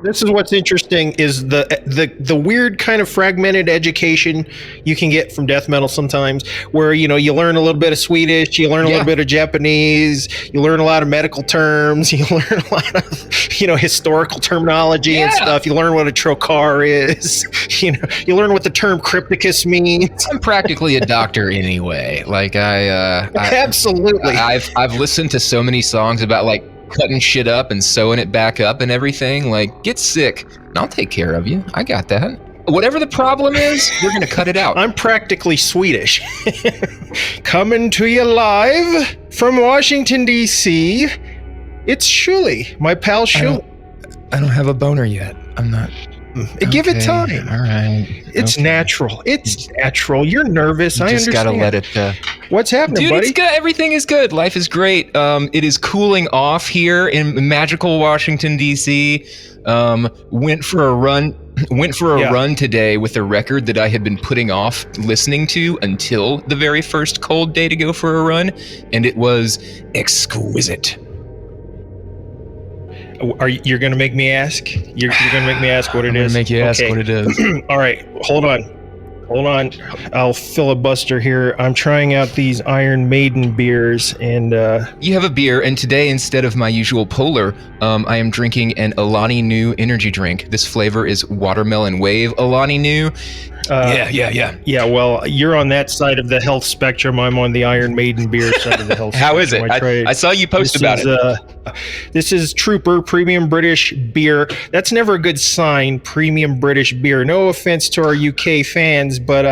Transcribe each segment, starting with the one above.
this is what's interesting is the weird kind of fragmented education you can get from death metal sometimes, where you learn a little bit of Swedish, you learn a little bit of Japanese, you learn a lot of medical terms, you learn a lot of historical terminology and stuff. You learn what a trocar is. You learn what the term Crypticus means. I'm practically a doctor anyway. Like absolutely. I've listened to so many songs about like cutting shit up and sewing it back up and everything. Like, get sick and I'll take care of you. I got that. Whatever the problem is, we're gonna cut it out. I'm practically Swedish. Coming to you live from Washington D.C. It's Schuler, my pal Schuler. I don't have a boner yet. I'm not. Give it time. All right. It's natural. It's natural. You're nervous. I understand. Just gotta let it. What's happening, dude, buddy? It's good. Everything is good. Life is great. It is cooling off here in magical Washington D.C. Went for a run today with a record that I had been putting off listening to until the very first cold day to go for a run, and it was exquisite. You're going to make me ask? You're going to make me ask what it is? Make you ask what it is. All right, hold on. I'll filibuster here. I'm trying out these Iron Maiden beers, and you have a beer, and today instead of my usual Polar, I am drinking an Alani Nu energy drink. This flavor is Watermelon Wave Alani Nu. Yeah. Well, you're on that side of the health spectrum. I'm on the Iron Maiden beer side of the health How spectrum. is it? I saw you post about it. This is Trooper Premium British Beer. That's never a good sign, Premium British Beer. No offense to our UK fans, but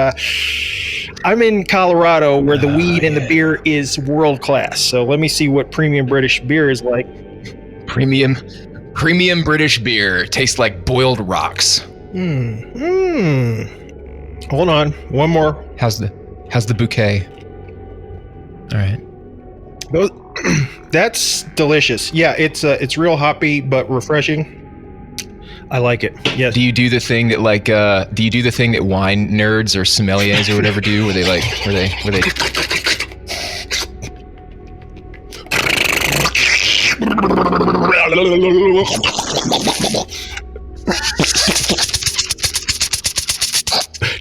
I'm in Colorado where the weed and the beer is world class. So let me see what Premium British Beer is like. Premium British Beer tastes like boiled rocks. Hold on, one more. How's the bouquet? All right. That's delicious. Yeah, it's real hoppy but refreshing. I like it. Yes. Do you do the thing that wine nerds or sommeliers or whatever do, where they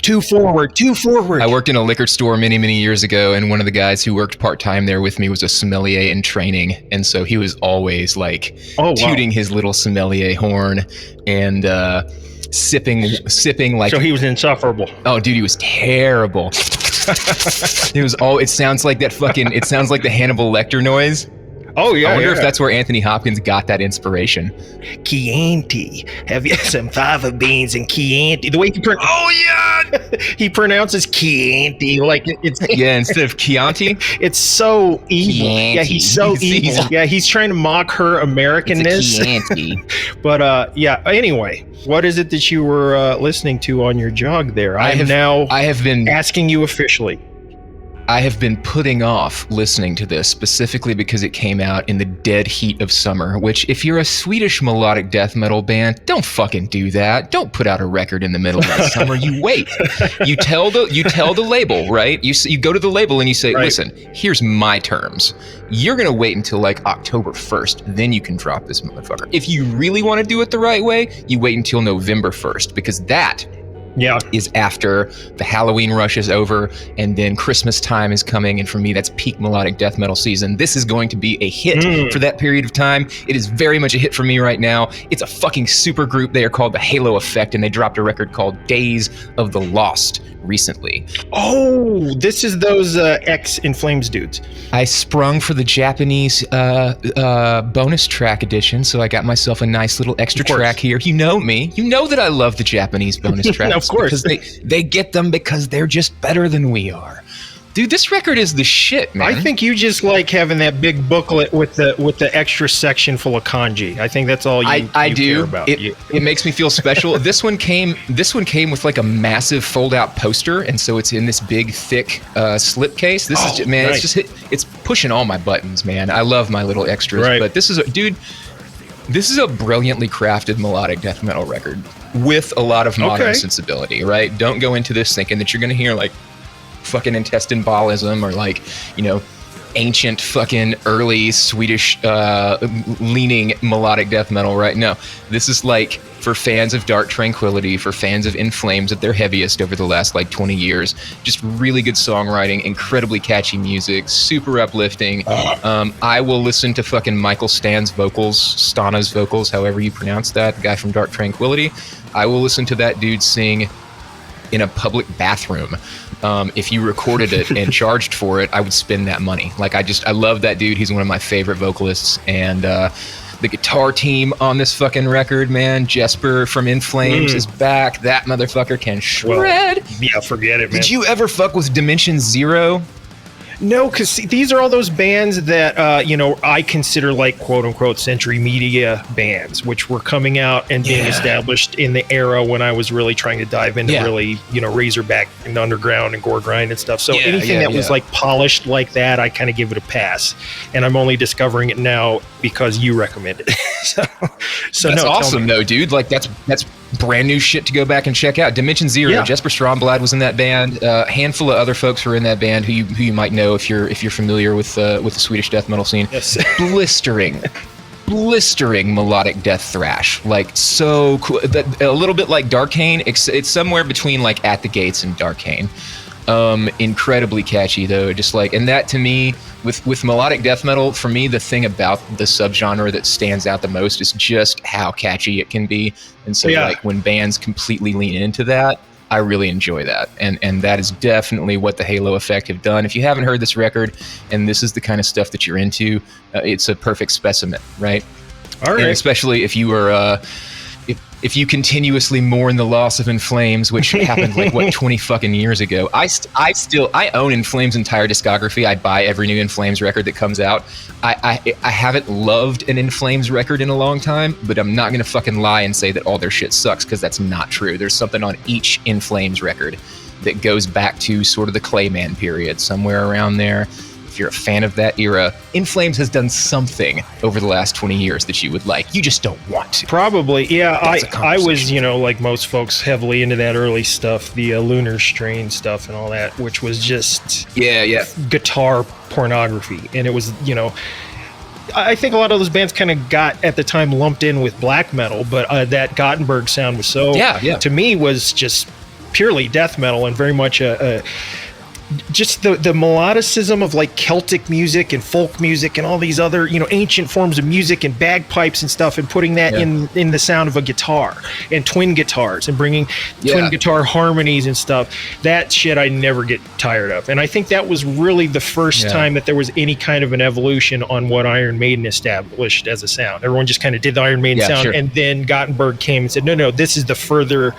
Too forward. I worked in a liquor store many, many years ago, and one of the guys who worked part-time there with me was a sommelier in training, and so he was always like tooting his little sommelier horn and sipping like. So he was insufferable. Oh, dude, he was terrible. It sounds like the Hannibal Lecter noise. Oh yeah. I wonder if that's where Anthony Hopkins got that inspiration. Chianti. Have you some fava beans and Chianti? The way he pronounces Chianti like it's instead of Chianti. It's so evil. Chianti. Yeah, he's so evil. Yeah, he's trying to mock her Americanness. Chianti. But anyway, what is it that you were listening to on your jog there? I have been asking you officially. I have been putting off listening to this specifically because it came out in the dead heat of summer, which if you're a Swedish melodic death metal band, don't fucking do that. Don't put out a record in the middle of that summer. You wait. You tell the label, right? You go to the label and you say, listen, here's my terms. You're going to wait until like October 1st, then you can drop this motherfucker. If you really want to do it the right way, you wait until November 1st, because that is after the Halloween rush is over and then Christmas time is coming, and for me that's peak melodic death metal season. This is going to be a hit for that period of time. It is very much a hit for me right now. It's a fucking super group. They are called the Halo Effect, and they dropped a record called Days of the Lost recently. Oh, this is those X in Flames dudes. I sprung for the Japanese bonus track edition, so I got myself a nice little extra track here. You know me. You know that I love the Japanese bonus tracks. Of course. Because they get them because they're just better than we are. Dude, this record is the shit, man. I think you just like having that big booklet with the extra section full of kanji. I think that's all you care about. It makes me feel special. This one came with like a massive fold-out poster, and so it's in this big, thick slipcase. It's pushing all my buttons, man. I love my little extras, but this is a brilliantly crafted melodic death metal record with a lot of modern sensibility, right? Don't go into this thinking that you're going to hear like fucking intestine ballism or like, ancient fucking early Swedish leaning melodic death metal, right? No, this is like for fans of Dark Tranquility, for fans of In Flames at their heaviest over the last like 20 years. Just really good songwriting, incredibly catchy music, super uplifting. I will listen to fucking Michael Stana's vocals, however you pronounce that, the guy from Dark Tranquility. I will listen to that dude sing in a public bathroom. If you recorded it and charged for it, I would spend that money. Like, I love that dude. He's one of my favorite vocalists. And the guitar team on this fucking record, man, Jesper from In Flames is back. That motherfucker can shred. Well, yeah, forget it, man. Did you ever fuck with Dimension Zero? No, because these are all those bands that, I consider like quote unquote century media bands, which were coming out and being established in the era when I was really trying to dive into really, Razorback and Underground and Gore Grind and stuff. So anything that was like polished like that, I kind of give it a pass. And I'm only discovering it now because you recommended it. so that's awesome, though, dude. Like that's brand new shit to go back and check out. Dimension Zero, Jesper Stromblad was in that band. A handful of other folks were in that band who you might know if you're familiar with the Swedish death metal scene. Yes. blistering melodic death thrash, like so cool. A little bit like Darkane. It's somewhere between like At the Gates and Darkane. Incredibly catchy though, just like, and that to me with melodic death metal, for me the thing about the subgenre that stands out the most is just how catchy it can be. And so like when bands completely lean into that, I really enjoy that, and that is definitely what the Halo Effect have done. If you haven't heard this record and this is the kind of stuff that you're into, it's a perfect specimen, right? All right. And especially if you are if you continuously mourn the loss of In Flames, which happened like what 20 fucking years ago. I own In Flames' entire discography. I buy every new In Flames record that comes out. I haven't loved an In Flames record in a long time, but I'm not gonna fucking lie and say that all their shit sucks, because that's not true. There's something on each In Flames record that goes back to sort of the Clayman period, somewhere around there. If you're a fan of that era, In Flames has done something over the last 20 years that you would like. You just don't want to. Probably, yeah. I was, like most folks, heavily into that early stuff, the Lunar Strain stuff and all that, which was just guitar pornography. And it was, I think a lot of those bands kind of got at the time lumped in with black metal, but that Gothenburg Sound was so, to me, was just purely death metal and very much just the melodicism of like Celtic music and folk music and all these other ancient forms of music and bagpipes and stuff, and putting that in the sound of a guitar and twin guitars and bringing twin guitar harmonies and stuff. That shit I never get tired of, and I think that was really the first time that there was any kind of an evolution on what Iron Maiden established as a sound. Everyone just kind of did the Iron Maiden sound, and then Gothenburg came and said no, this is the further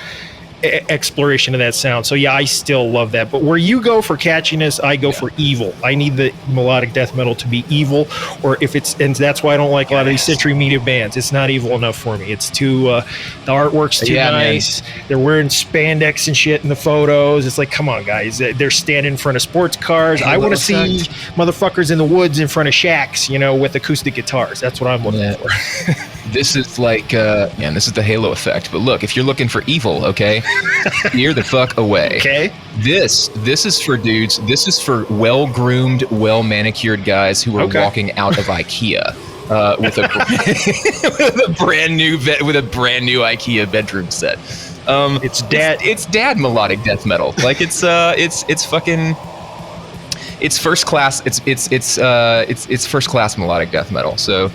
exploration of that sound. So I still love that. But where you go for catchiness, I go for evil. I need the melodic death metal to be evil, or if it's, and that's why I don't like a lot of these century media bands. It's not evil enough for me. It's too the artwork's too nice. Man. They're wearing spandex and shit in the photos. It's like, come on, guys. They're standing in front of sports cars. I want to see motherfuckers in the woods in front of shacks, with acoustic guitars. That's what I'm looking for. This is like, this is the Halo Effect. But look, if you're looking for evil, okay, steer the fuck away. Okay. This is for dudes. This is for well-groomed, well-manicured guys who are walking out of IKEA with a brand new IKEA bedroom set. It's dad melodic death metal. Like it's fucking. It's first class. It's first class melodic death metal. So.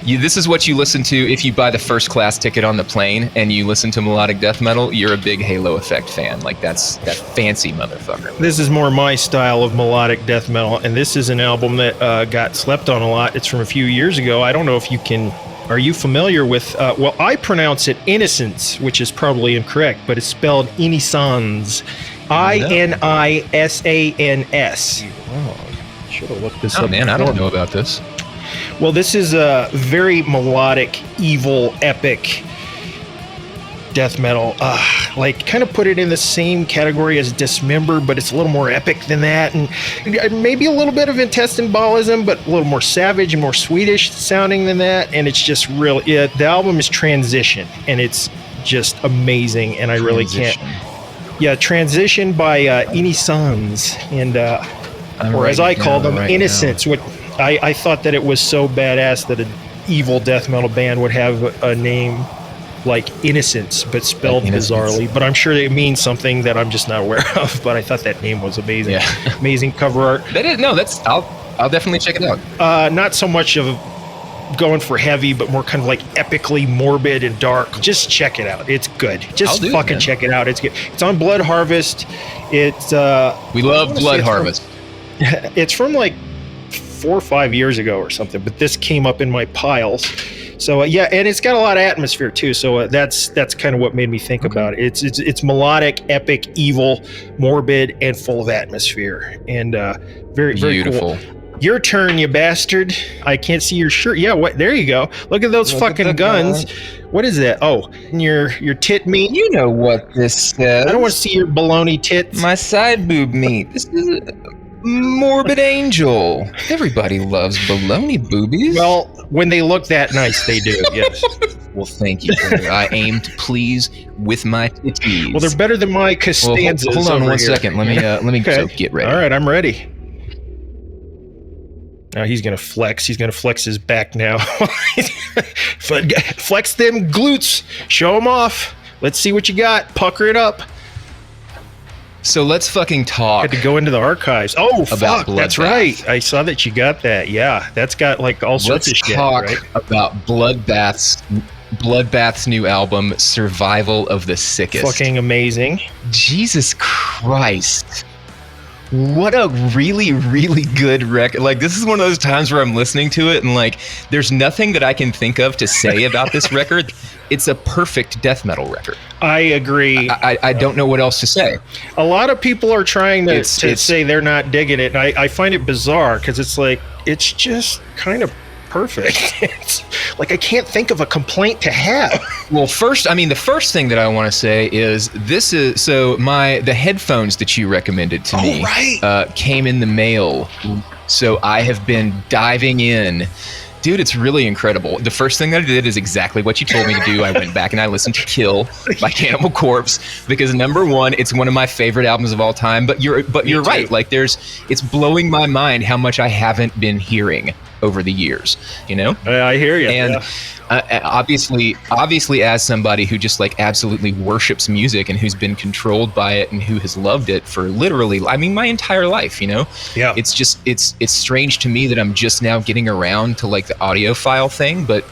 This is what you listen to if you buy the first class ticket on the plane and you listen to melodic death metal. You're a big Halo Effect fan. Like that's that fancy motherfucker. This is more my style of melodic death metal, and this is an album that got slept on a lot. It's from a few years ago. I don't know if you can. Are you familiar with? I pronounce it INISANS, which is probably incorrect, but it's spelled INISANS, INISANS. Oh, should have looked this up. Oh man, I don't know about this. Well, this is a very melodic, evil, epic death metal. Kind of put it in the same category as Dismember, but it's a little more epic than that, and maybe a little bit of intestinalism, but a little more savage and more Swedish sounding than that. And it's just really, the album is Transition, and it's just amazing. And I really can't. Yeah, Transition by INISANS, and or as I call them, INISANS. Which I thought that it was so badass that an evil death metal band would have a name like INISANS, but spelled bizarrely. But I'm sure it means something that I'm just not aware of. But I thought that name was amazing. Yeah. Amazing cover art. I'll definitely check it out. Not so much of going for heavy, but more kind of like epically morbid and dark. Just check it out. It's good. Just fucking check it out. It's good. It's on Blood Harvest. It's we love Blood Harvest. It's from like 4 or 5 years ago or something, but this came up in my piles. So yeah, and it's got a lot of atmosphere too. So that's kind of what made me think about it. It's melodic, epic, evil, morbid, and full of atmosphere, and very beautiful. Very cool. Your turn, you bastard. I can't see your shirt. Yeah, what? There you go. Look at those fucking guns. What is that? Oh, your tit meat. You know what this says. I don't want to see your baloney tits. My side boob meat. This is Morbid Angel. Everybody loves baloney boobies. Well, when they look that nice, they do. Yes. Well, thank you. I aim to please with my titties. Well, they're better than my Costanzas. Well, hold on one second. Let me okay. Get ready. All right, I'm ready. Now he's gonna flex. He's gonna flex his back now. Flex them glutes. Show them off. Let's see what you got. Pucker it up. So let's fucking talk. Had to go into the archives. Oh, fuck. That's right. I saw that you got that. Yeah, that's got like all sorts of shit. Let's talk about Bloodbath's new album, Survival of the Sickest. Fucking amazing. Jesus Christ. What a really, really good record. Like, this is one of those times where I'm listening to it and like, there's nothing that I can think of to say about this record. It's a perfect death metal record. I agree. I don't know what else to say. A lot of people are trying to say they're not digging it. And I find it bizarre because it's like, it's just kind of perfect. It's like, I can't think of a complaint to have. Well, the first thing that I want to say is the headphones that you recommended to me came in the mail. So I have been diving in. Dude, it's really incredible. The first thing that I did is exactly what you told me to do. I went back and I listened to Kill by Cannibal Corpse because number one, it's one of my favorite albums of all time. But you're right. Like it's blowing my mind how much I haven't been hearing over the years. You know? I hear you. And obviously, as somebody who just like absolutely worships music and who's been controlled by it and who has loved it for literally, my entire life. You know? Yeah. It's just it's strange to me that I'm just now getting around to like the audiophile thing, but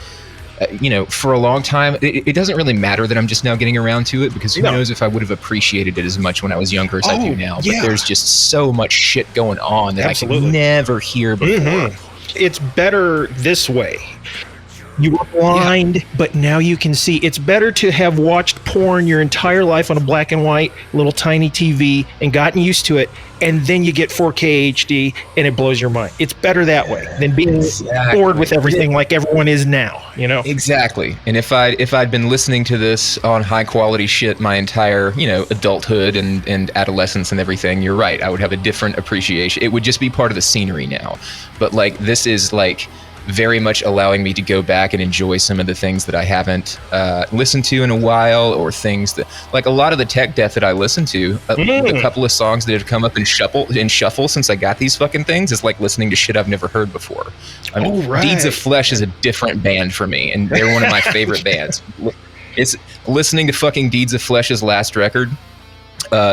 for a long time it doesn't really matter that I'm just now getting around to it because who knows if I would have appreciated it as much when I was younger as I do now. But there's just so much shit going on that I can never hear before. Mm-hmm. It's better this way. You were blind, but now you can see. It's better to have watched porn your entire life on a black and white little tiny TV and gotten used to it, and then you get 4K HD and it blows your mind. It's better that way than being bored with everything like everyone is now, you know? Exactly. And if I'd been listening to this on high quality shit my entire, adulthood and adolescence and everything, you're right. I would have a different appreciation. It would just be part of the scenery now. But like, this is like very much allowing me to go back and enjoy some of the things that I haven't listened to in a while, or things that, like a lot of the tech death that I listen to, a couple of songs that have come up in shuffle since I got these fucking things is like listening to shit I've never heard before. Deeds of Flesh is a different band for me, and they're one of my favorite bands. It's listening to fucking Deeds of Flesh's last record,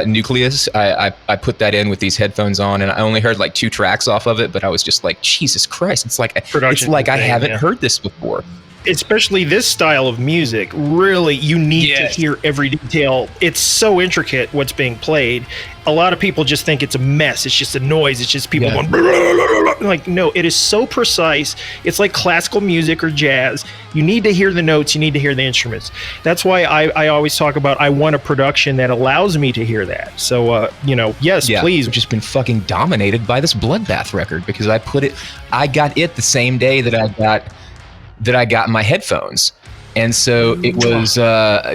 Nucleus. I put that in with these headphones on, and I only heard like 2 tracks off of it, but I was just like, Jesus Christ, it's like I haven't heard this before. Especially this style of music, really, you need to hear every detail. It's so intricate what's being played. A lot of people just think it's a mess. It's just a noise. It's just people going, blah, blah, blah, blah. Like, no, it is so precise. It's like classical music or jazz. You need to hear the notes. You need to hear the instruments. That's why I always talk about I want a production that allows me to hear that. So, please. I've just been fucking dominated by this Bloodbath record because I got it the same day that I got my headphones. And so it was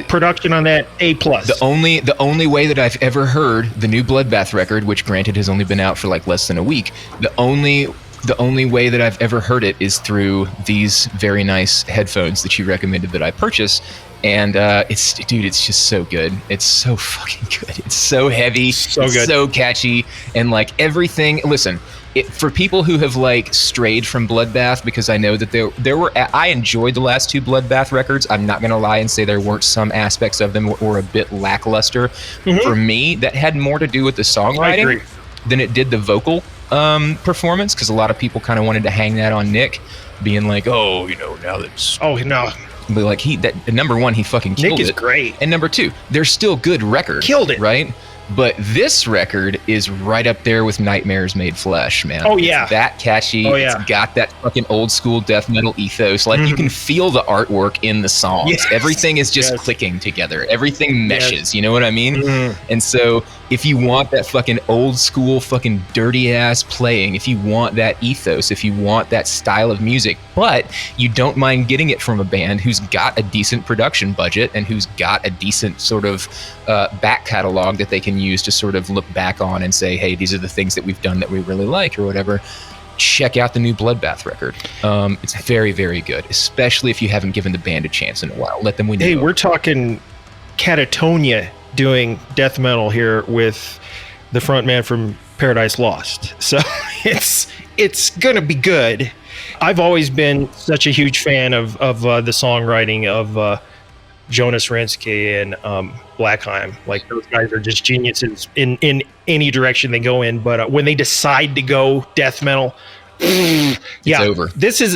production on that A+. The only way that I've ever heard the new Bloodbath record, which granted has only been out for like less than a week, the only the only way that I've ever heard it is through these very nice headphones that you recommended that I purchase. And it's just so good. It's so fucking good. It's so heavy, So it's good. so catchy, and like everything. Listen, for people who have like strayed from Bloodbath, because I know that there were. I enjoyed the last two Bloodbath records. I'm not gonna lie and say there weren't some aspects of them were a bit lackluster. For me, that had more to do with the songwriting than it did the vocal performance, because a lot of people kind of wanted to hang that on Nick, being like, oh, you know, now that's but like number one, he fucking killed it. Nick is great. And number two, they're still good records. Killed it. Right? But this record is right up there with Nightmares Made Flesh, man. Oh, yeah. It's that catchy. Oh, yeah. It's got that fucking old school death metal ethos. Like, you can feel the artwork in the songs. Yes. Everything is just clicking together. Everything meshes. You know what I mean? And so if you want that fucking old school fucking dirty ass playing, if you want that ethos, if you want that style of music, but you don't mind getting it from a band who's got a decent production budget and who's got a decent sort of back catalog that they can use to sort of look back on and say, hey, these are the things that we've done that we really like or whatever, check out the new Bloodbath record. It's very, very good, especially if you haven't given the band a chance in a while. Let them win. Hey, we're talking Catatonia doing death metal here with the front man from Paradise Lost. So it's gonna be good. I've always been such a huge fan of the songwriting of Jonas Rensky and Blackheim. Like, those guys are just geniuses in any direction they go in. But when they decide to go death metal, it's over.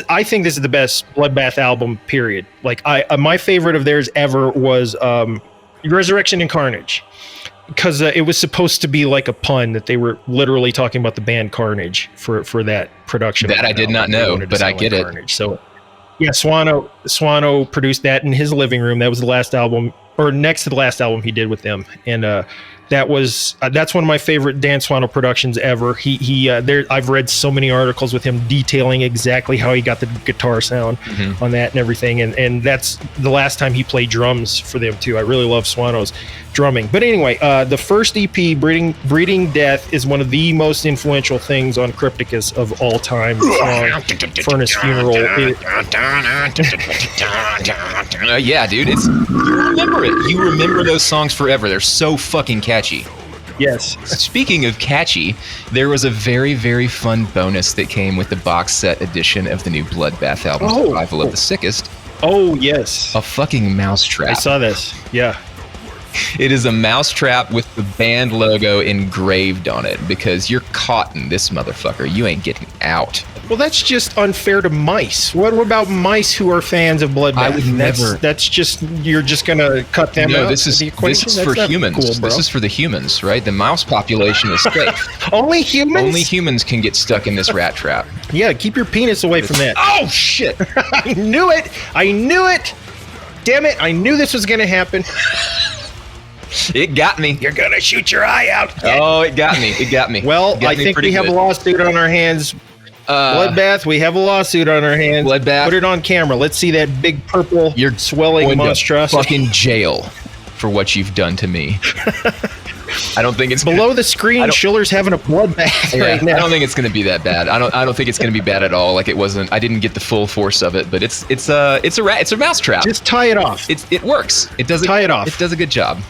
I think this is the best Bloodbath album, period. Like, my favorite of theirs ever was Resurrection and Carnage, because it was supposed to be like a pun that they were literally talking about the band Carnage for that production. That I did not know, but I get it. Carnage. So yeah, Swano produced that in his living room. That was the last album, or next to the last album he did with them, and that's one of my favorite Dan Swano productions ever. I've read so many articles with him detailing exactly how he got the guitar sound on that and everything, and that's the last time he played drums for them too. I really love Swano's drumming. But anyway, the first EP, Breeding Death, is one of the most influential things on Crypticus of all time. Furnace Funeral. Yeah, dude, you remember it. You remember those songs forever. They're so fucking catchy. Yes. Speaking of catchy, there was a very, very fun bonus that came with the box set edition of the new Bloodbath album, Survival of the Sickest. Oh, yes. A fucking mousetrap. I saw this. Yeah. It is a mousetrap with the band logo engraved on it, because you're caught in this motherfucker. You ain't getting out. Well, that's just unfair to mice. What about mice who are fans of Bloodbath? I would never. That's just, you're just gonna cut them out. No, this is for humans. Cool, this is for the humans, right? The mouse population is safe. Only humans? Only humans can get stuck in this rat trap. Yeah, keep your penis away from that. Oh shit! I knew it. Damn it! I knew this was gonna happen. It got me. You're gonna shoot your eye out. Oh, it got me. Well, I think we have a lawsuit on our hands. Bloodbath, we have a lawsuit on our hands. Bloodbath, put it on camera. Let's see that big purple, swelling monstrosity. Fucking jail for what you've done to me. I don't think it's below the screen. Schuler's having a bloodbath right now. I don't think it's going to be that bad. I don't think it's going to be bad at all. Like, it wasn't. I didn't get the full force of it, but it's a mousetrap. Just tie it off. It works. It does. Tie it off. It does a good job.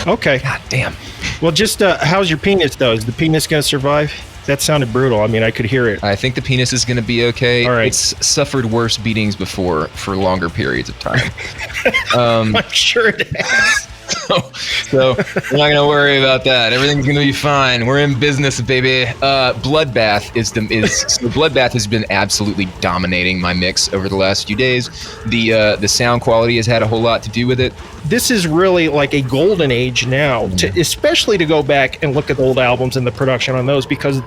Okay. God damn. Well, just how's your penis though? Is the penis going to survive? That sounded brutal. I mean, I could hear it. I think the penis is going to be okay. All right. It's suffered worse beatings before for longer periods of time. I'm sure it has. So we're not gonna worry about that. Everything's gonna be fine. We're in business, baby. Bloodbath Bloodbath has been absolutely dominating my mix over the last few days. The sound quality has had a whole lot to do with it. This is really like a golden age now, especially to go back and look at old albums and the production on those, because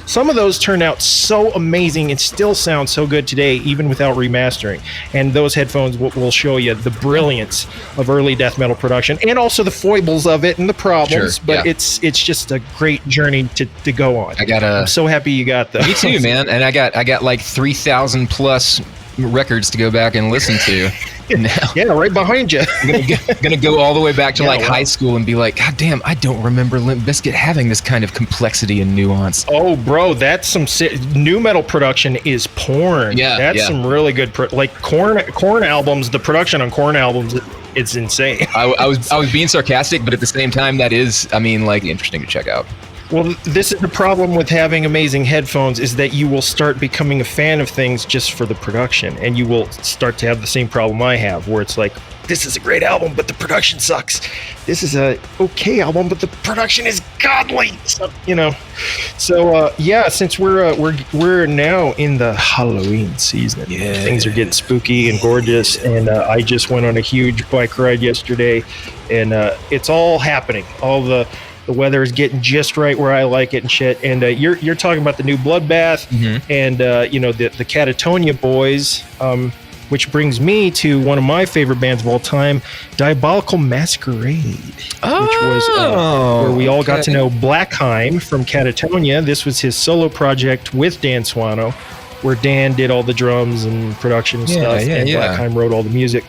some of those turned out so amazing and still sound so good today, even without remastering. And those headphones will show you the brilliance of early death metal production, and also the foibles of it and the problems. Sure, but it's just a great journey to go on. I'm so happy you got those. Me too, man. And I got like 3,000 plus records to go back and listen to. Now, Yeah, right behind you. I'm gonna go all the way back to Yeah, like wow. high school and be like, God damn, I don't remember Limp Bizkit having this kind of complexity and nuance. Oh, bro, that's some new metal production is porn. Yeah, that's yeah. some really good like Korn albums. The production on Korn albums, it's insane. I was being sarcastic, but at the same time, that is, I mean, like, interesting to check out. Well, this is the problem with having amazing headphones, is that you will start becoming a fan of things just for the production, and you will start to have the same problem I have, where it's like, this is a great album, but the production sucks. This is a okay album, but the production is godly. So, you know, so yeah, since we're now in the Halloween season, things are getting spooky and gorgeous, and I just went on a huge bike ride yesterday, and it's all happening. All the weather is getting just right where I like it and shit. And you're talking about the new Bloodbath, and you know, the Catatonia boys, which brings me to one of my favorite bands of all time, Diabolical Masquerade, which was where we all got to know Blackheim from Catatonia. This was his solo project with Dan Swano, where Dan did all the drums and production and stuff, and Blackheim wrote all the music.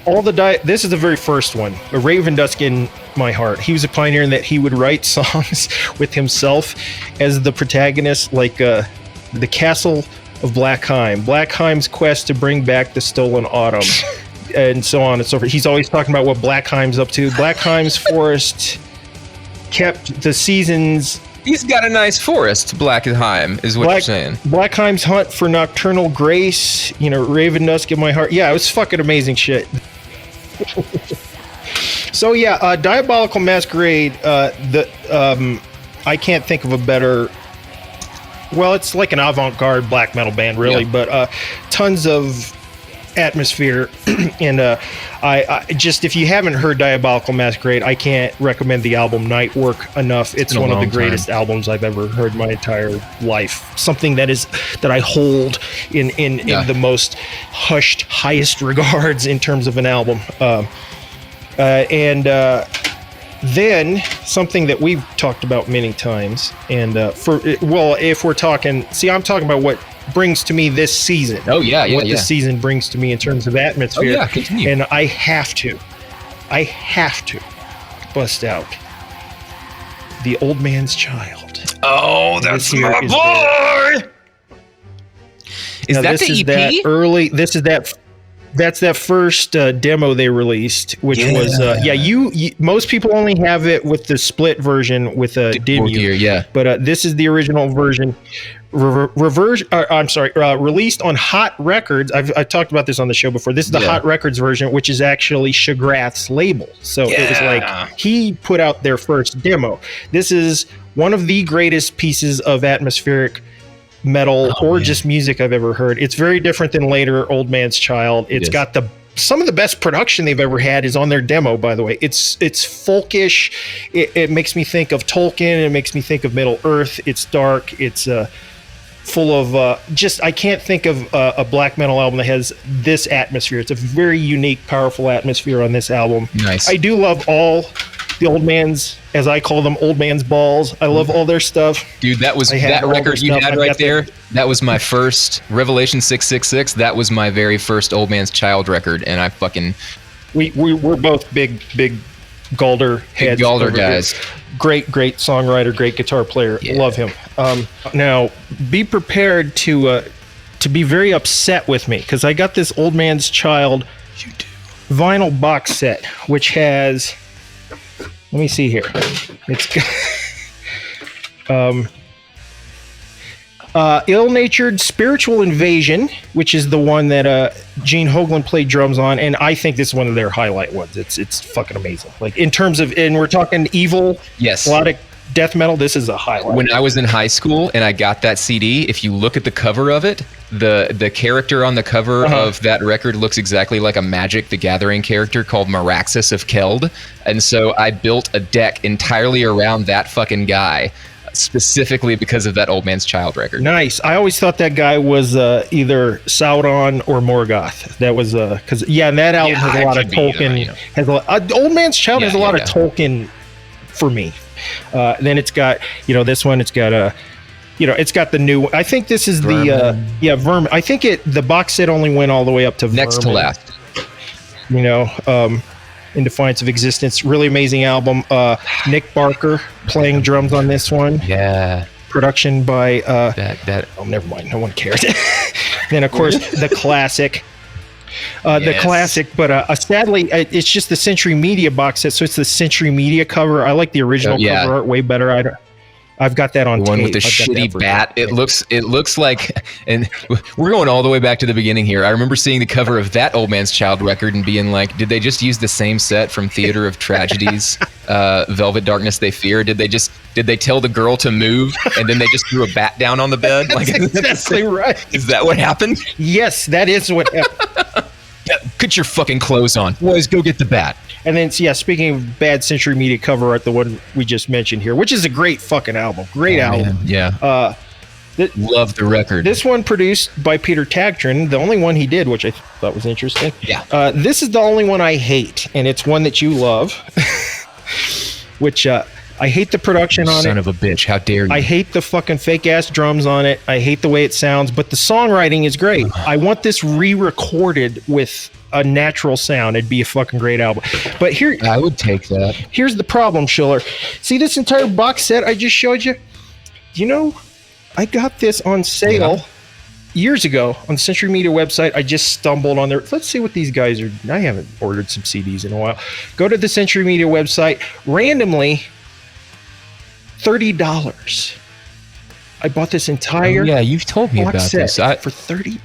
This is the very first one. A Raven Dusk in my heart. He was a pioneer in that he would write songs with himself as the protagonist, like the Castle of Blackheim, Blackheim's quest to bring back the stolen autumn, and so on and so forth. He's always talking about what Blackheim's up to. Blackheim's forest kept the seasons. He's got a nice forest, Blackheim, is what you're saying. Blackheim's hunt for nocturnal grace, you know, Raven Dusk in my heart. Yeah, it was fucking amazing shit. So yeah, Diabolical Masquerade, I can't think of a better, well, it's like an avant-garde black metal band, really, but tons of atmosphere. And I just, if you haven't heard Diabolical Masquerade, I can't recommend the album Nightwork enough. It's one of the greatest albums I've ever heard in my entire life. Something that I hold in the most hushed, highest regards in terms of an album. Then something that we've talked about many times, and if we're talking, I'm talking about what brings to me this season. Oh yeah, what this season brings to me in terms of atmosphere. Oh yeah, continue. And I have to bust out The Old Man's Child. Oh, that's my boy. Is that the EP? That's that first demo they released, which was most people only have it with the split version with a Dimmu, but this is the original version, released on Hot Records. I've talked about this on the show before. This is the Hot Records version, which is actually Shagrath's label. So it was like he put out their first demo. This is one of the greatest pieces of atmospheric metal just music I've ever heard. It's very different than later Old Man's Child. It's got some of the best production they've ever had is on their demo, by the way. It's folkish. It makes me think of Tolkien. It makes me think of Middle Earth. It's dark. It's full of I can't think of a black metal album that has this atmosphere. It's a very unique, powerful atmosphere on this album. Nice. I do love all the old man's, as I call them, old man's balls. I love all their stuff. Dude, that record you had right there. That was my first Revelation 666. That was my very first Old Man's Child record, and I fucking we're both big Galder heads. Galder guys. Here. Great songwriter, great guitar player. Yeah. Love him. Now be prepared to be very upset with me, because I got this Old Man's Child vinyl box set, which has, let me see here. It's Ill-Natured Spiritual Invasion, which is the one that Gene Hoglan played drums on, and I think this is one of their highlight ones. It's fucking amazing. Like, in terms of, and we're talking evil, melodic death metal, this is a highlight. When I was in high school and I got that CD, if you look at the cover of it, the character on the cover of that record looks exactly like a Magic the Gathering character called Meraxus of Keld. And so I built a deck entirely around that fucking guy, specifically because of that Old Man's Child record. Nice. I always thought that guy was either Sauron or Morgoth. That was because and that album has a lot of Tolkien. Old Man's Child has a lot of Tolkien for me. Then it's got, this one, it's got it's got the new. I think this is Vermin. the Vermin. I think the box set only went all the way up to Next to Vermin, last. In Defiance of Existence. Really amazing album. Nick Barker playing drums on this one. Yeah. Production by that never mind, no one cares. Then of course the classic. The classic, but sadly it's just the Century Media box set, so it's the Century Media cover. I like the original cover art way better. I've got that on the one tape. with the shitty bat. It looks like, and we're going all the way back to the beginning here. I remember seeing the cover of that Old Man's Child record and being like, did they just use the same set from Theater of Tragedies, Velvet Darkness They Fear? Did they tell the girl to move and then they just threw a bat down on the bed? That's exactly right. Is that what happened? Yes, that is what happened. Yeah, put your fucking clothes on. Boys, go get the bat. And then, speaking of bad Century Media cover art, the one we just mentioned here, which is a great fucking album. Great album. Man. Yeah. Love the record. This one produced by Peter Tagtron, the only one he did, which I thought was interesting. Yeah. This is the only one I hate, and it's one that you love, which I hate the production on it. Son of a bitch, how dare you. I hate the fucking fake-ass drums on it. I hate the way it sounds, but the songwriting is great. I want this re-recorded with a natural sound. It'd be a fucking great album. But here, I would take that. Here's the problem, Schuler. See this entire box set I just showed you? I got this on sale years ago on the Century Media website. I just stumbled on there. Let's see what these guys are. I haven't ordered some CDs in a while. Go to the Century Media website. Randomly, $30. I bought this entire you've told me about this for $30.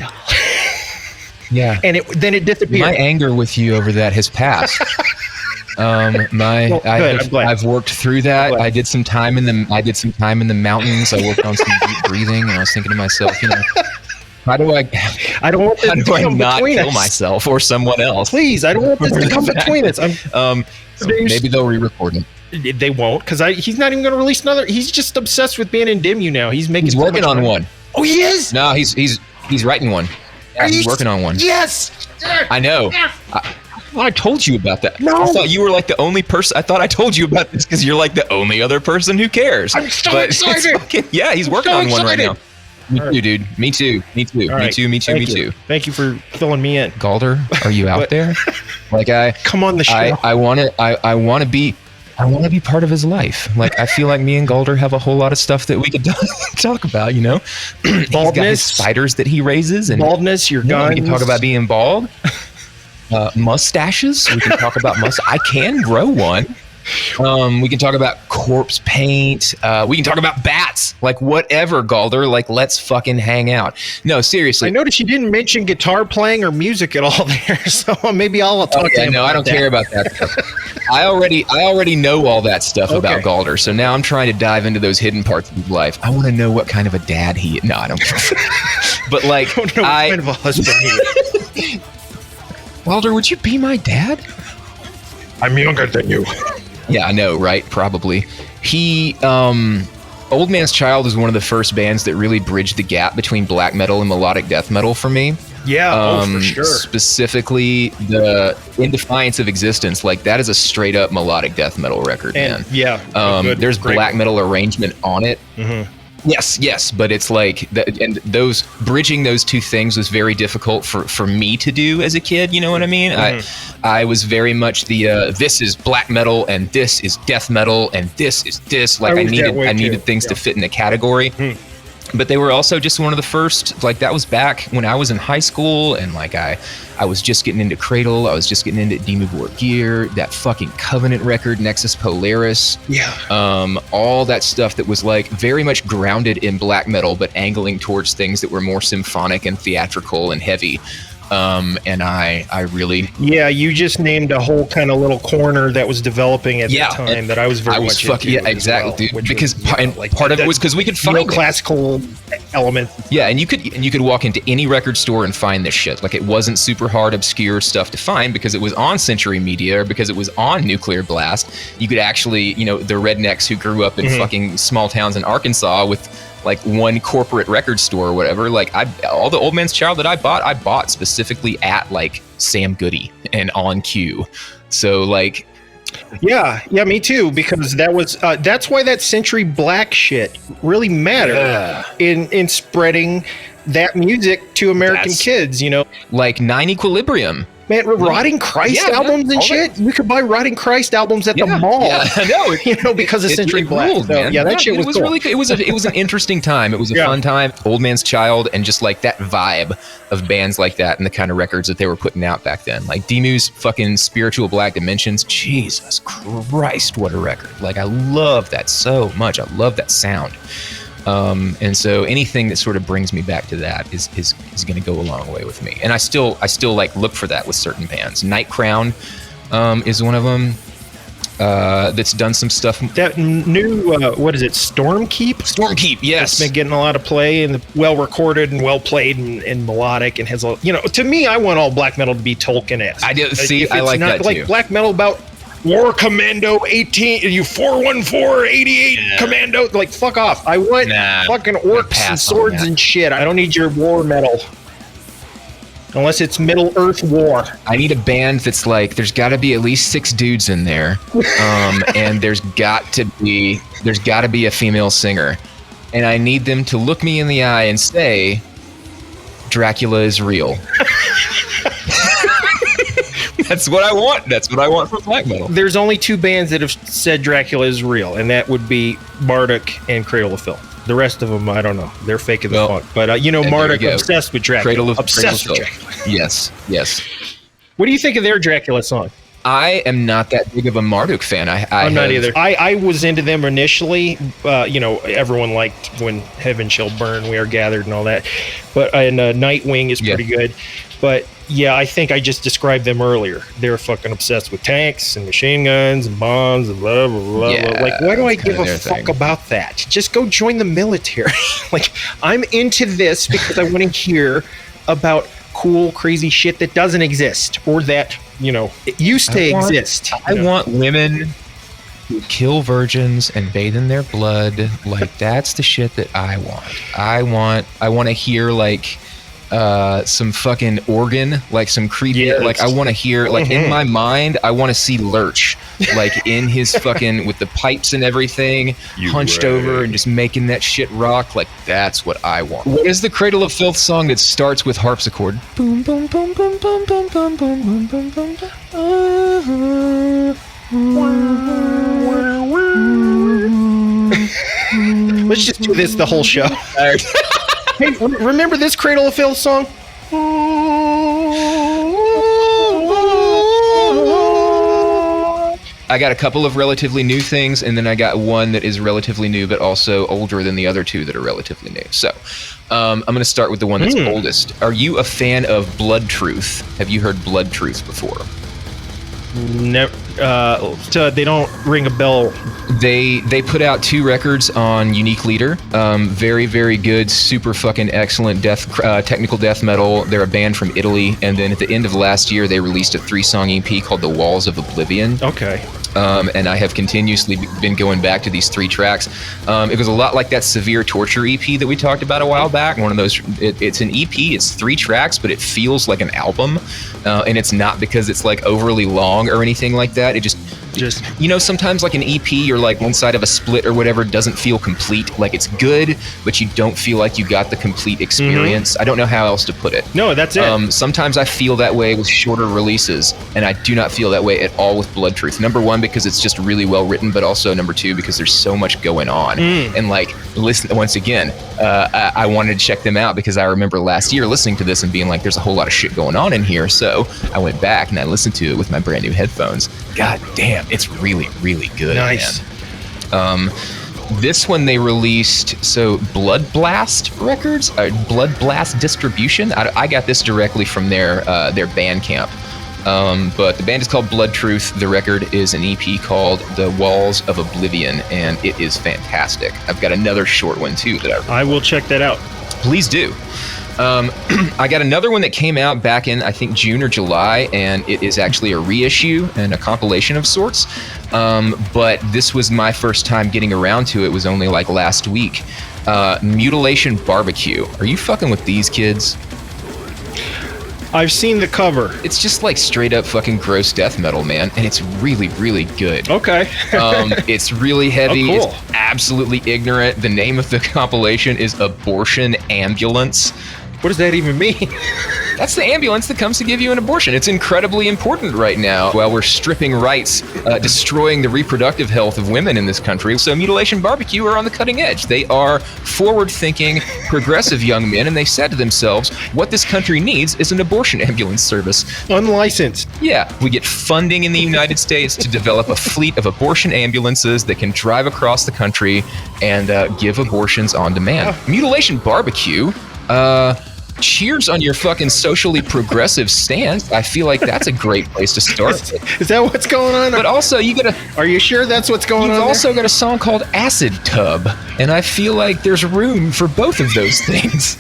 Yeah, and then it disappeared. My anger with you over that has passed. I've worked through that. I did some time in the mountains. I worked on some deep breathing, and I was thinking to myself, how do I not kill myself or someone else? Please, I don't want this to come between us. Maybe they'll re-record it. They won't, because he's not even going to release another. He's just obsessed with being in Dim You now. He's working on one. Oh, he is? No, he's writing one. Yeah, he's working on one. Yes. I know. I told you about that. No. I thought you were like the only person. I thought I told you about this because you're like the only other person who cares. I'm so excited. He's working on one right now. Me too, dude. Me too. Me too. Thank you for filling me in. Galder, are you out there? Come on the show. I want to be part of his life. I feel like me and Galder have a whole lot of stuff that we could talk about, Baldness. He's got his spiders that he raises. And baldness, your guns. We can talk about being bald. Mustaches. We can talk about I can grow one. We can talk about corpse paint. We can talk about bats. Whatever, Galder. Let's fucking hang out. No, seriously. I noticed you didn't mention guitar playing or music at all there, so maybe I'll talk to him. No, I don't care about that stuff. I already know all that stuff about Galder, so now I'm trying to dive into those hidden parts of his life. I want to know what kind of a dad he is. No, I don't care. But I don't know what kind of a husband he is. Galder, would you be my dad? I'm younger than you. Yeah, I know, right? Probably. He, Old Man's Child is one of the first bands that really bridged the gap between black metal and melodic death metal for me. Yeah, for sure. Specifically, the In Defiance of Existence, that is a straight up melodic death metal record, man. Yeah. There's black metal arrangement on it. Mm-hmm. Yes, but it's bridging those two things was very difficult for me to do as a kid. You know what I mean? Mm-hmm. I was very much this is black metal and this is death metal and this is this. I needed things to fit in a category. Mm-hmm. But they were also just one of the first, that was back when I was in high school, and I was just getting into Cradle, I was just getting into Demon War Gear, that fucking Covenant record, Nexus Polaris. Yeah. All that stuff that was very much grounded in black metal, but angling towards things that were more symphonic and theatrical and heavy. And I really... Yeah, you just named a whole kind of little corner that was developing at the time that I was very much into. Yeah, exactly, dude. Because part of it was because we could find classical elements. Yeah, and you could walk into any record store and find this shit. It wasn't super hard, obscure stuff to find because it was on Century Media or because it was on Nuclear Blast. You could actually, the rednecks who grew up in fucking small towns in Arkansas with one corporate record store or whatever. All the Old Man's Child that I bought specifically at Sam Goody and On Cue. So Yeah, me too. Because that's why that Century Black shit really mattered in spreading that music to American kids. Like Nine Equilibrium. Man, Rotting Christ albums and shit. You could buy Rotting Christ albums at the mall. Yeah, I know. Because of Century Black. Ruled, so, that shit was cool. Really cool. It was an interesting time. It was a fun time. Old Man's Child, and just like that vibe of bands like that and the kind of records that they were putting out back then. Like Demu's fucking Spiritual Black Dimensions. Jesus Christ, what a record. Like, I love that so much. I love that sound. And so anything that sort of brings me back to that is going to go a long way with me. And I still like look for that with certain bands. Night Crown is one of them that's done some stuff. That new what is it? Stormkeep, yes. It's been getting a lot of play and well recorded and well played and melodic and has to me, I want all black metal to be Tolkien-esque. I do see. I like that too. Like black metal about War Commando 18, you 41488 Commando, like fuck off. I want fucking orcs and swords and shit. I don't need your war metal. Unless it's Middle Earth War. I need a band that's like, there's got to be at least 6 dudes in there, and there's got to be a female singer, and I need them to look me in the eye and say, "Dracula is real." That's what I want. That's what I want from black metal. There's only 2 bands that have said Dracula is real, and that would be Marduk and Cradle of Filth. The rest of them, I don't know. They're fake as the fuck. But Marduk obsessed with Dracula. Obsessed with Dracula. Yes. What do you think of their Dracula song? I am not that big of a Marduk fan. I'm not either. I was into them initially. Everyone liked When Heaven Shall Burn, We Are Gathered, and all that. But Nightwing is pretty good. But yeah, I think I just described them earlier. They're fucking obsessed with tanks and machine guns and bombs and blah, blah, blah, blah. Like, why do I give a fuck about that? Just go join the military. Like, I'm into this because I want to hear about cool, crazy shit that doesn't exist or that, it used to exist. I want women who kill virgins and bathe in their blood. Like, that's the shit that I want. I want to hear, like, some fucking organ, like some creepy, like I want to hear, like in my mind, I want to see Lurch, like in his fucking, with the pipes and everything, hunched over and just making that shit rock. Like, that's what I want. What is the Cradle of Filth song that starts with harpsichord? Boom, boom, boom, boom, boom, boom, boom, boom, boom, boom, boom, boom. Let's just do this the whole show. Hey, remember this Cradle of Filth song? I got a couple of relatively new things, and then I got one that is relatively new, but also older than the other 2 that are relatively new. So I'm going to start with the one that's oldest. Are you a fan of BLOODTRUTH? Have you heard BLOODTRUTH before? Never. They don't ring a bell. They put out 2 records on Unique Leader. Very, very good, super fucking excellent technical death metal. They're a band from Italy, and then at the end of last year, they released a 3-song EP called The Walls of Oblivion. Okay. And I have continuously been going back to these 3 tracks. It was a lot like that Severe Torture EP that we talked about a while back. One of those. It's an EP. It's 3 tracks, but it feels like an album, and it's not because it's like overly long or anything like that. It just sometimes like an EP or like one side of a split or whatever doesn't feel complete. Like, it's good, but you don't feel like you got the complete experience. I don't know how else to put it. No, that's it. Sometimes I feel that way with shorter releases, and I do not feel that way at all with BLOODTRUTH. Number 1, because it's just really well written, but also number 2, because there's so much going on. And like, listen, once again, I wanted to check them out because I remember last year listening to this and being like, there's a whole lot of shit going on in here. So I went back and I listened to it with my brand new headphones. God damn, it's really, really good. Nice. Man. This one they released, so Bloodblast Records, Bloodblast Distribution. I got this directly from their Bandcamp. But the band is called BLOODTRUTH. The record is an EP called The Walls of Oblivion, and it is fantastic. I've got another short one too that I will check that out. Please do. I got another one that came out back in, I think, June or July, and it is actually a reissue and a compilation of sorts. But this was my first time getting around to it. It was only like last week. Mutilation Barbecue. Are you fucking with these kids? I've seen the cover. It's just like straight up fucking gross death metal, man, and it's really, really good. Okay. It's really heavy. Oh, cool. It's absolutely ignorant. The name of the compilation is Abortion Ambulance. What does that even mean? That's the ambulance that comes to give you an abortion. It's incredibly important right now while we're stripping rights, destroying the reproductive health of women in this country. So Mutilation Barbecue are on the cutting edge. They are forward-thinking, progressive young men, and they said to themselves, what this country needs is an abortion ambulance service. Unlicensed. Yeah, we get funding in the United States to develop a fleet of abortion ambulances that can drive across the country and give abortions on demand. Mutilation Barbecue, cheers on your fucking socially progressive stance. I feel like that's a great place to start. Is that what's going on? But also, Are you sure that's what's going on? You've also got a song called Acid Tub, and I feel like there's room for both of those things.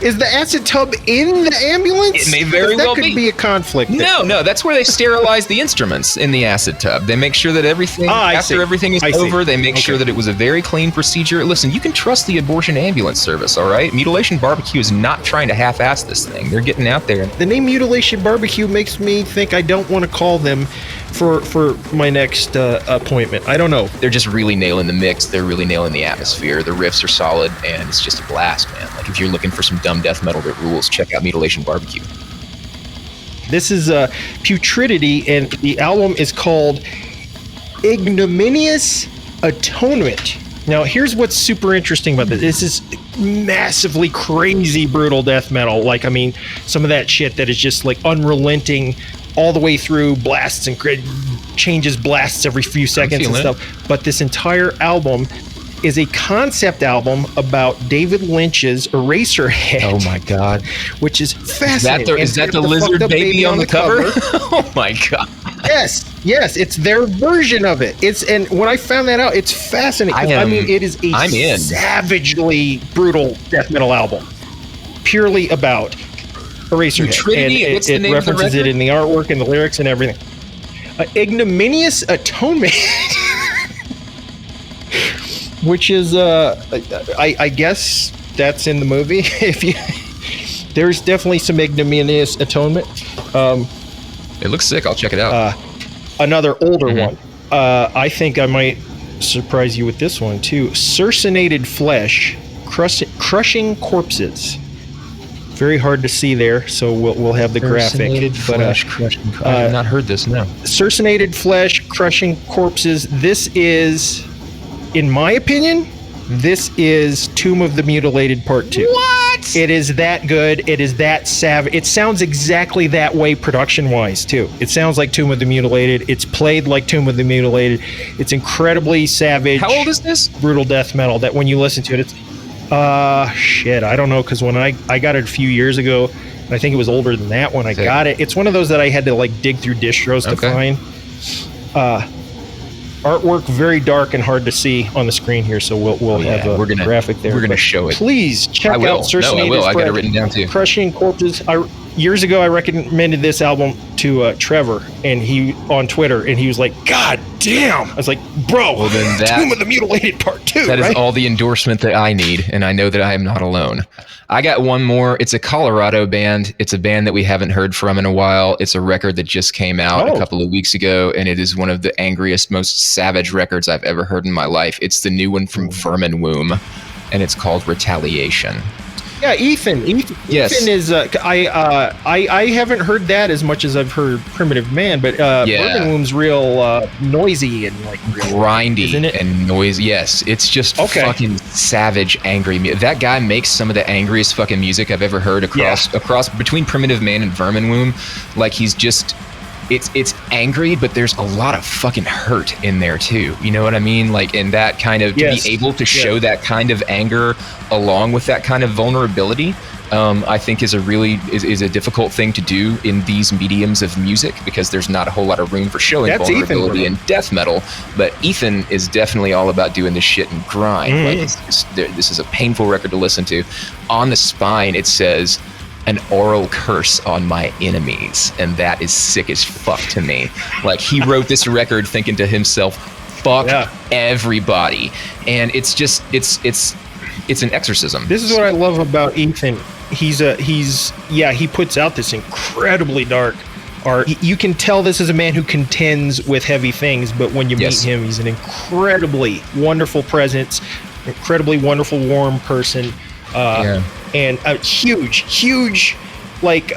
Is the acid tub in the ambulance? It may very well be. That could be a conflict. No, that's where they sterilize the instruments in the acid tub. They make sure that everything, after everything is over, they make sure that it was a very clean procedure. Listen, you can trust the abortion ambulance service, all right? Mutilation Barbecue is not trying to half-ass this thing. They're getting out there. The name Mutilation Barbecue makes me think I don't want to call them for my next appointment. I don't know. They're just really nailing the mix. They're really nailing the atmosphere. The riffs are solid, and it's just a blast, man. Like, if you're looking for some dumb death metal that rules, check out Mutilation Barbecue. This is Putridity, and the album is called Ignominious Atonement. Now, here's what's super interesting about this. This is massively crazy brutal death metal. Like, I mean, some of that shit that is just like unrelenting all the way through, blasts and changes blasts every few seconds and stuff. But this entire album is a concept album about David Lynch's Eraserhead. Oh my God. Which is fascinating. Is that the lizard baby on the cover? Oh my God. Yes, it's their version of it. And when I found that out, it's fascinating. I mean, it is a savagely brutal death metal album, purely about Eraserhead. Trinity, and it references it in the artwork and the lyrics and everything. Ignominious Atonement, which is, I guess that's in the movie. There's definitely some ignominious atonement. It looks sick. I'll check it out. Another older one. I think I might surprise you with this one too. Cercenated Flesh, Crushing Corpses. Very hard to see there, so we'll have the graphic. Flesh, I have not heard this, no. Cercenated Flesh, Crushing Corpses. This is, in my opinion, this is Tomb of the Mutilated Part 2. What? It is that good. It is that savage. It sounds exactly that way production-wise, too. It sounds like Tomb of the Mutilated. It's played like Tomb of the Mutilated. It's incredibly savage. How old is this? Brutal death metal that when you listen to it, it's... shit, I don't know, because when I got it a few years ago, and I think it was older than that when I got it. It's one of those that I had to like dig through distros to find. Artwork very dark and hard to see on the screen here, so we'll have a graphic there. We're gonna show it. Please check out Cercenated. I will. I got it written down too. Crushing Corpses. Years ago, I recommended this album to Trevor, and he on Twitter, and he was like, "God damn!" I was like, "Bro, well, then Tomb of the Mutilated Part 2." That is all the endorsement that I need, and I know that I am not alone. I got one more. It's a Colorado band. It's a band that we haven't heard from in a while. It's a record that just came out a couple of weeks ago, and it is one of the angriest, most savage records I've ever heard in my life. It's the new one from VERMIN WOMB, and it's called Retaliation. Yeah, Ethan Yes. Ethan is. I haven't heard that as much as I've heard Primitive Man, but VERMIN WOMB's real noisy and like grindy, isn't it? And noisy. Yes, it's just fucking savage, angry music. That guy makes some of the angriest fucking music I've ever heard across between Primitive Man and VERMIN WOMB. Like he's just. It's angry, but there's a lot of fucking hurt in there too. You know what I mean? Like, in that kind of, to be able to show that kind of anger along with that kind of vulnerability, I think is a difficult thing to do in these mediums of music, because there's not a whole lot of room for showing vulnerability in death metal. But Ethan is definitely all about doing this shit and grind. Like, this is a painful record to listen to. On the spine, it says, "An oral curse on my enemies," and that is sick as fuck to me. Like, he wrote this record thinking to himself, fuck everybody. And it's just it's an exorcism. This is what I love about Ethan. he puts out this incredibly dark art. You can tell this is a man who contends with heavy things, but when you meet him, he's an incredibly wonderful presence, incredibly wonderful, warm person, and a huge, like,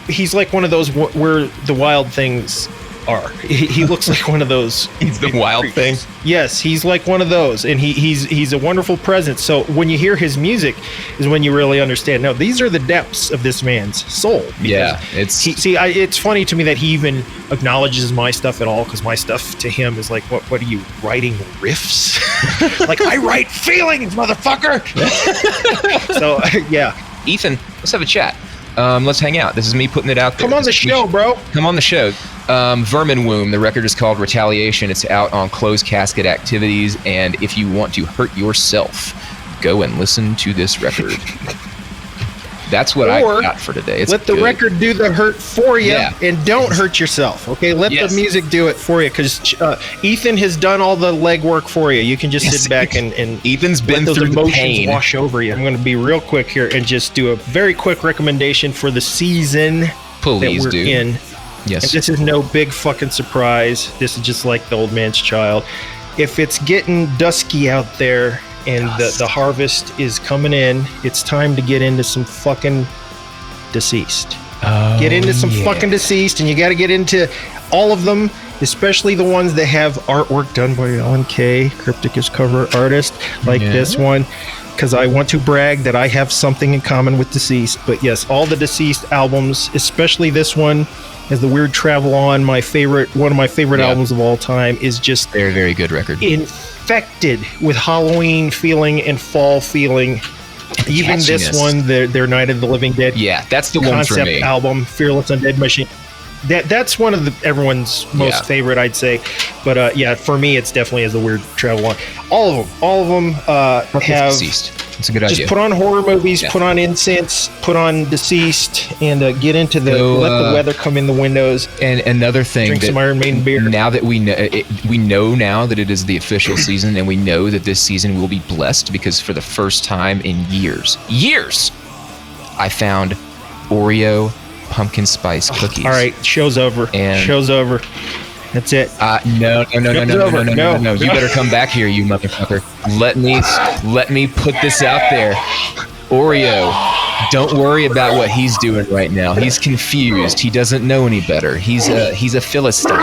he's like one of those where the wild things are. He looks like one of those. He's the wild thing. Yes, he's like one of those, and he's a wonderful presence. So when you hear his music, is when you really understand. No, these are the depths of this man's soul. Yeah, it's funny to me that he even acknowledges my stuff at all, because my stuff to him is like, what are you writing riffs? Like, I write feelings, motherfucker. So yeah, Ethan, let's have a chat. Let's hang out. This is me putting it out there. Come on the show, bro. Come on the show. Vermin Womb, the record is called Retaliation. It's out on Closed Casket Activities, and if you want to hurt yourself, go and listen to this record. That's what I got for today. It's let the record do the hurt for you, and don't hurt yourself. Okay, let the music do it for you, because Ethan has done all the legwork for you. You can just sit back and Ethan's been let those through emotions the pain. Wash over you. I'm going to be real quick here and just do a very quick recommendation for the season Please that we're in. Yes. And this is no big fucking surprise. This is just like the old man's child. If it's getting dusky out there and the harvest is coming in, it's time to get into some fucking Deceased. Get into some fucking Deceased, and you got to get into all of them, especially the ones that have artwork done by Alan K, Crypticus cover artist, like this one, because I want to brag that I have something in common with Deceased. But yes, all the Deceased albums, especially this one, as the Weird Travel On, one of my favorite albums of all time, is just very, very good record. Infected with Halloween feeling and fall feeling. Even this one, their Night of the Living Dead. Yeah, that's the one for me. Concept album, Fearless Undead Machine. That's one of everyone's most favorite, I'd say. But for me, it's definitely as the Weird Travel On. All of them have. Deceased. It's a good idea. Just put on horror movies, put on Incense, put on Deceased, and get into let the weather come in the windows. And another thing, drink some Iron Maiden beer. Now that we know now that it is the official season, and we know that this season will be blessed, because for the first time in years, I found Oreo pumpkin spice cookies. All right, show's over. Show's over. That's it. No. You better come back here, you motherfucker. Let me put this out there. Oreo, don't worry about what he's doing right now. He's confused. He doesn't know any better. He's a Philistine.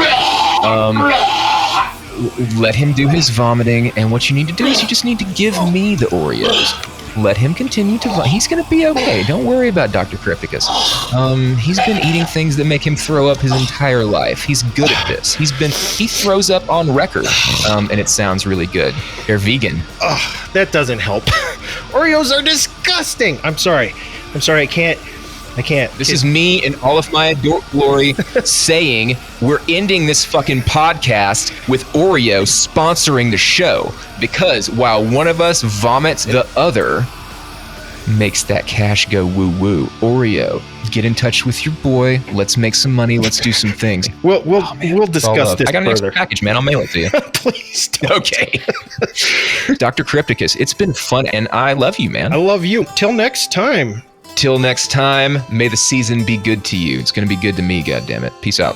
Let him do his vomiting, and what you need to do is you just need to give me the Oreos. Let him continue to vomit. He's going to be okay. Don't worry about Dr. Crypticus. He's been eating things that make him throw up his entire life. He's good at this. He throws up on record, and it sounds really good. They're vegan. That doesn't help. Oreos are disgusting. I'm sorry. I can't. This is me in all of my adult glory saying we're ending this fucking podcast with Oreo sponsoring the show, because while one of us vomits, the other makes that cash go woo-woo. Oreo, get in touch with your boy. Let's make some money. Let's do some things. We'll discuss this I got an further. extra package, man. I'll mail it to you. Please don't. Okay. Dr. Crypticus, it's been fun, and I love you, man. I love you. Till next time. Till next time, may the season be good to you. It's going to be good to me, goddammit. Peace out.